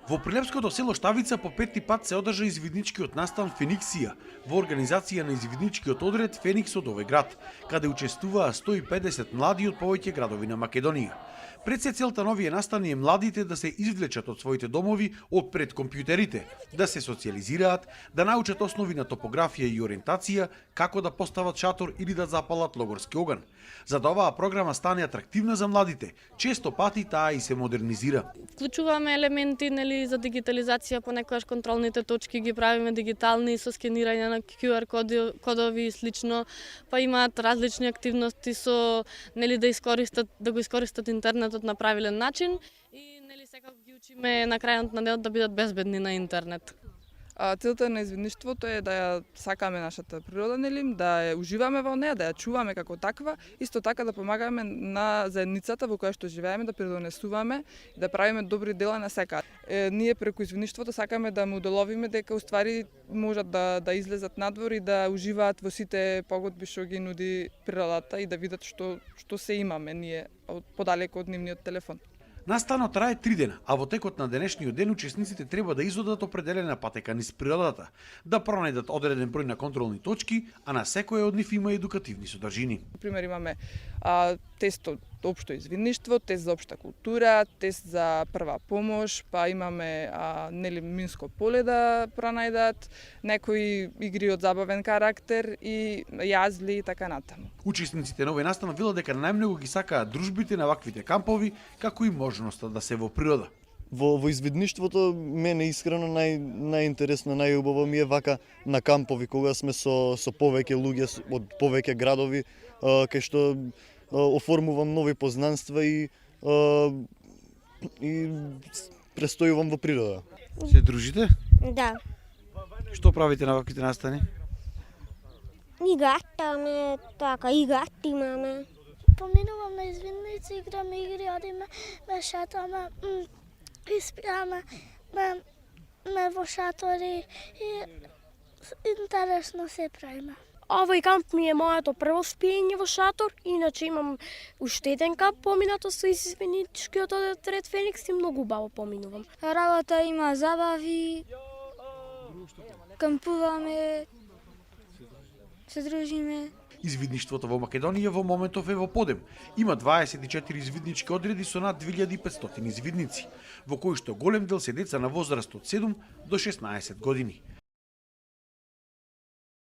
Во Прилепското село Штавица по петти пат се одржа извидничкиот настан Фениксија во организација на извидничкиот одред Феникс од овој град, каде учествуваа 150 млади од повеќе градови на Македонија. Пред се целта на овие настани е младите да се извлечат од своите домови од пред компјутерите, да се социализираат, да научат основи на топографија и ориентација, како да постават шатор или да запалат логорски оган. За да оваа програма стане атрактивна за младите, често пати таа и се модернизира. Вклучуваме елементи за дигитализација, понекогаш контролните точки ги правиме дигитални со скенирање на QR кодови и слично, па имаат различни активности со да го искористат интернетот на правилен начин и секако ги учиме на крајот на денот да бидат безбедни на интернет. Целта на извидништвото е да ја сакаме нашата природа, да ја уживаме во неа, да ја чуваме како таква, исто така да помагаме на заедницата во која што живееме, да придонесуваме и да правиме добри дела на сека. Ние преку извидништвото сакаме да му доловиме дека уствари можат да излезат надвор и да уживаат во сите погодби што ги нуди природата и да видат што се имаме ние подалеку од нивниот телефон. Настанот трае 3 дена, а во текот на денешниот ден учесниците треба да изодат определена патека низ природата, да пронајдат одреден број на контролни точки, а на секоја од нив има едукативни содржини. Пример имаме тест од општо извидништво, тест за општа култура, тест за прва помош, па имаме минско поле да пронајдат, некои игри од забавен карактер и јазли и така натаму. Учесниците на овој настан велат дека најмногу ги сакаат дружбите на ваквите кампови, како и можноста да се во природа. Во извидништвото мене искрено најинтересно, најубаво ми е вака на кампови кога сме со повеќе луѓе од повеќе градови, кај што оформувам нови познанства и престојувам во природа. Се дружите? Да. Што правите на ваквите настани? Играме, имаме. Поминувам на извидници, играме игри, одиме, шатаме, испиаме во шатори и интересно се правиме. Овој камп ми е моето прво спиење во шатор, иначе имам уште еден камп поминато со извидничкиот одред Феникс и многу убаво поминувам. Работа има забави, кампуваме, се дружиме. Извидништвото во Македонија во моментов е во подем. Има 24 извиднички одреди со над 2500 извидници, во кои што голем дел се деца на возраст од 7 до 16 години.